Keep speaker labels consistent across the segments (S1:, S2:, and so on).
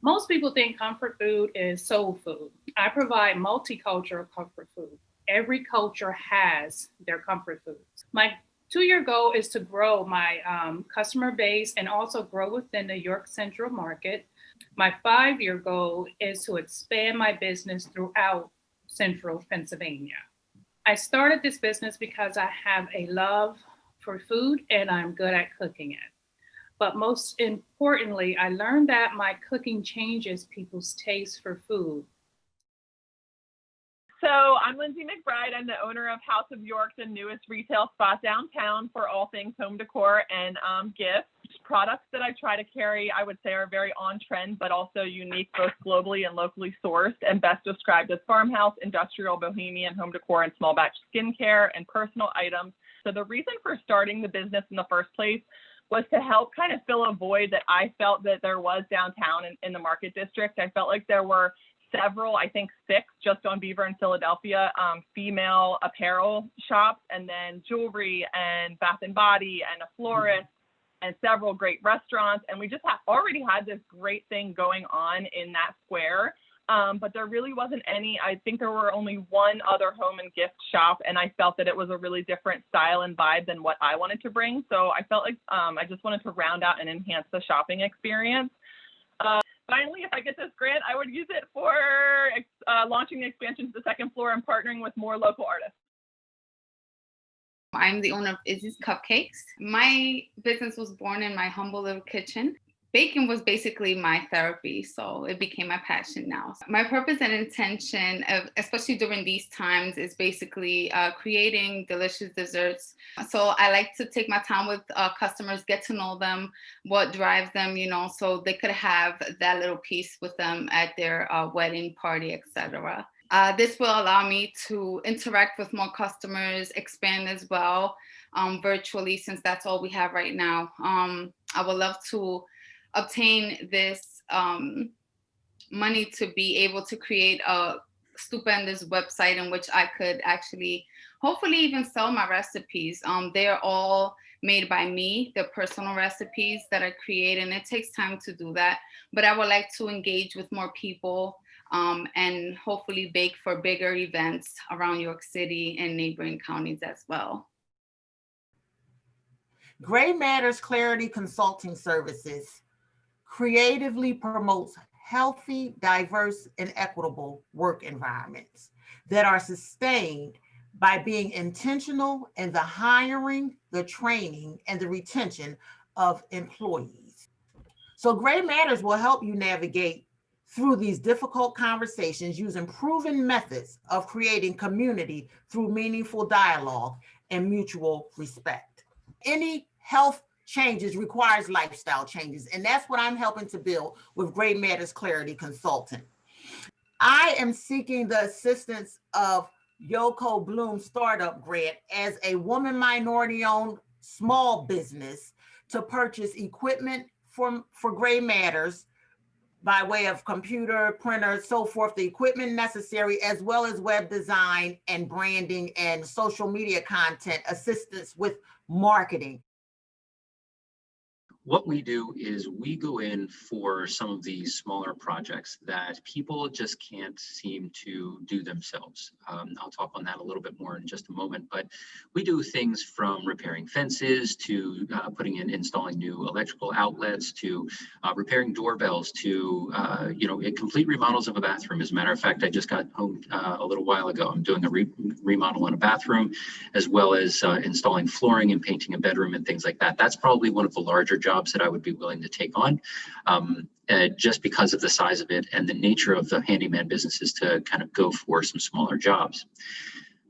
S1: Most people think comfort food is soul food. I provide multicultural comfort food. Every culture has their comfort foods. My 2 year goal is to grow my customer base and also grow within the York Central market. My 5 year goal is to expand my business throughout Central Pennsylvania. I started this business because I have a love for food and I'm good at cooking it. But most importantly, I learned that my cooking changes people's taste for food.
S2: So I'm Lindsay McBride. I'm the owner of House of York, the newest retail spot downtown for all things home decor and gifts. Products that I try to carry, I would say, are very on trend, but also unique, both globally and locally sourced, and best described as farmhouse, industrial, bohemian, home decor, and small batch skincare and personal items. So the reason for starting the business in the first place was to help kind of fill a void that I felt that there was downtown in the Market District. I felt like there were several, I think 6 just on Beaver in Philadelphia, female apparel shops, and then jewelry and Bath and Body and a florist and several great restaurants. And we just already had this great thing going on in that square. But there really wasn't any. I think there were only one other home and gift shop, and I felt that it was a really different style and vibe than what I wanted to bring. So I felt like I just wanted to round out and enhance the shopping experience. Finally, if I get this grant, I would use it for launching the expansion to the second floor and partnering with more local artists.
S3: I'm the owner of Izzy's Cupcakes. My business was born in my humble little kitchen. Baking was basically my therapy, so it became my passion now. My purpose and intention, especially during these times, is basically creating delicious desserts. So I like to take my time with customers, get to know them, what drives them, so they could have that little piece with them at their wedding party, etc. This will allow me to interact with more customers, expand as well virtually, since that's all we have right now. I would love to obtain this money to be able to create a stupendous website in which I could actually hopefully even sell my recipes. They're all made by me, the personal recipes that I create, and it takes time to do that. But I would like to engage with more people and hopefully bake for bigger events around York City and neighboring counties as well.
S4: Gray Matters Clarity Consulting Services creatively promotes healthy, diverse, and equitable work environments that are sustained by being intentional in the hiring, the training, and the retention of employees. So Gray Matters will help you navigate through these difficult conversations using proven methods of creating community through meaningful dialogue and mutual respect. Any health changes requires lifestyle changes, and that's what I'm helping to build with Gray Matters Clarity Consulting. I am seeking the assistance of YoCo Bloom Startup Grant as a woman minority-owned small business to purchase equipment for Gray Matters by way of computer, printer, so forth, the equipment necessary, as well as web design and branding and social media content, assistance with marketing.
S5: What we do is we go in for some of these smaller projects that people just can't seem to do themselves. I'll talk on that a little bit more in just a moment, but we do things from repairing fences to installing new electrical outlets to repairing doorbells to complete remodels of a bathroom. As a matter of fact, I just got home a little while ago. I'm doing a remodel on a bathroom, as well as installing flooring and painting a bedroom and things like that. That's probably one of the larger jobs that I would be willing to take on, just because of the size of it and the nature of the handyman businesses to kind of go for some smaller jobs.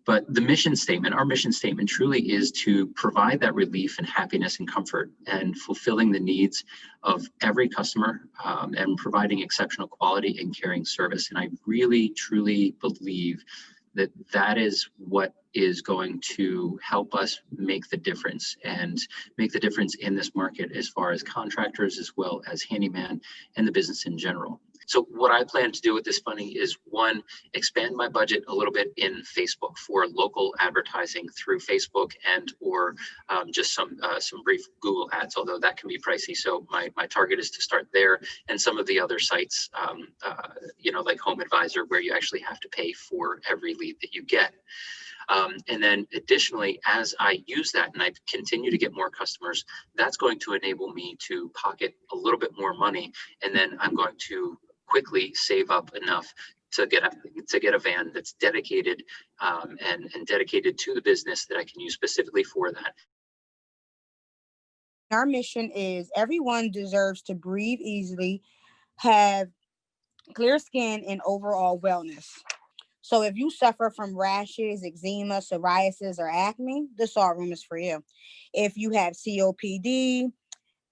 S5: But our mission statement truly is to provide that relief and happiness and comfort and fulfilling the needs of every customer and providing exceptional quality and caring service. And I really, truly believe that is what is going to help us make the difference in this market as far as contractors, as well as handyman and the business in general. So what I plan to do with this funding is, one, expand my budget a little bit in Facebook for local advertising through Facebook and or just some brief Google ads, although that can be pricey. So my target is to start there, and some of the other sites, like Home Advisor, where you actually have to pay for every lead that you get. And then additionally, as I use that and I continue to get more customers, that's going to enable me to pocket a little bit more money. And then I'm going to quickly save up enough to get a van that's dedicated and dedicated to the business that I can use specifically for that.
S6: Our mission is everyone deserves to breathe easily, have clear skin, and overall wellness. So if you suffer from rashes, eczema, psoriasis, or acne, the Salt Room is for you. If you have COPD,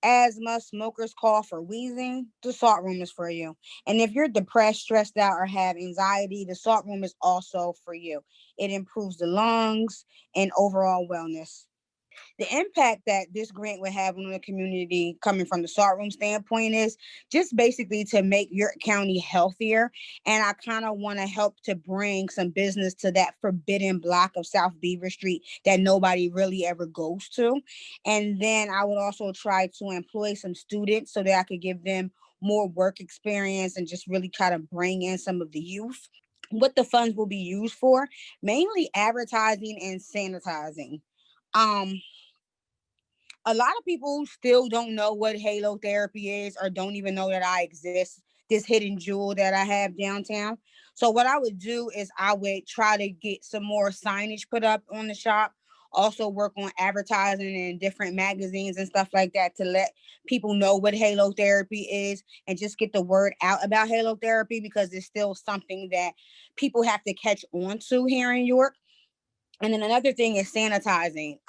S6: asthma, smoker's cough, or wheezing, the Salt Room is for you. And if you're depressed, stressed out, or have anxiety, the Salt Room is also for you. It improves the lungs and overall wellness. The impact that this grant would have on the community coming from the Salt Room standpoint is just basically to make your county healthier. And I kind of want to help to bring some business to that forbidden block of South Beaver Street that nobody really ever goes to. And then I would also try to employ some students so that I could give them more work experience and just really kind of bring in some of the youth. What the funds will be used for, mainly advertising and sanitizing. A lot of people still don't know what halo therapy is or don't even know that I exist, this hidden jewel that I have downtown. So what I would do is I would try to get some more signage put up on the shop, also work on advertising in different magazines and stuff like that to let people know what halo therapy is and just get the word out about halo therapy, because it's still something that people have to catch on to here in York. And then another thing is sanitizing.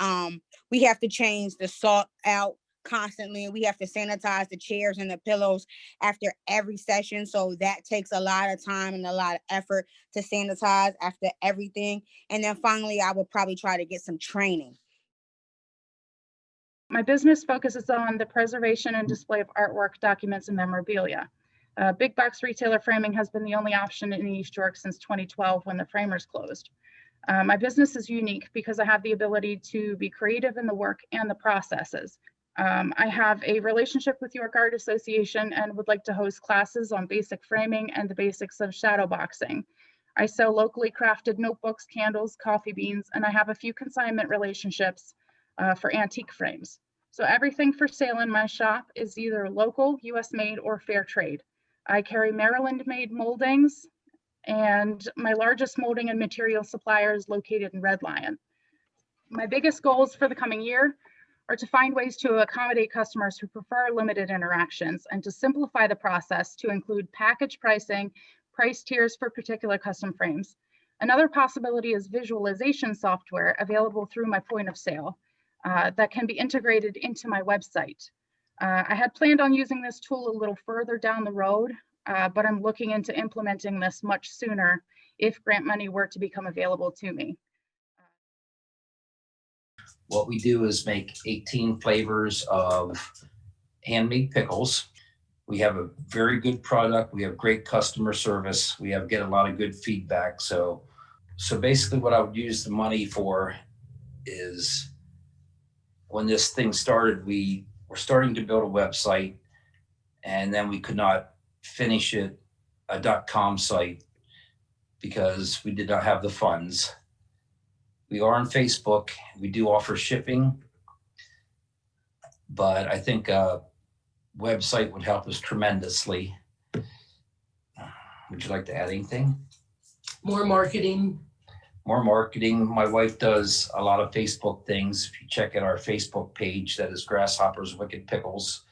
S6: We have to change the salt out constantly, and we have to sanitize the chairs and the pillows after every session. So that takes a lot of time and a lot of effort to sanitize after everything. And then finally, I would probably try to get some training.
S1: My business focuses on the preservation and display of artwork, documents, and memorabilia. Big box retailer framing has been the only option in East York since 2012 when the framers closed. My business is unique because I have the ability to be creative in the work and the processes. I have a relationship with York Art Association and would like to host classes on basic framing and the basics of shadow boxing. I sell locally crafted notebooks, candles, coffee beans, and I have a few consignment relationships for antique frames. So everything for sale in my shop is either local, US made, or fair trade. I carry Maryland made moldings, and my largest molding and material supplier is located in Red Lion. My biggest goals for the coming year are to find ways to accommodate customers who prefer limited interactions and to simplify the process to include package pricing, price tiers for particular custom frames. Another possibility is visualization software available through my point of sale that can be integrated into my website. I had planned on using this tool a little further down the road, but I'm looking into implementing this much sooner if grant money were to become available to me.
S7: What we do is make 18 flavors of handmade pickles. We have a very good product. We have great customer service. We get a lot of good feedback. So basically what I would use the money for is, when this thing started, we were starting to build a website, and then we could not finish it, a .com site, because we did not have the funds. We are on Facebook. We do offer shipping, but I think a website would help us tremendously. Would you like to add anything?
S8: More marketing.
S7: More marketing. My wife does a lot of Facebook things. If you check out our Facebook page, that is Grasshoppers Wicked Pickles.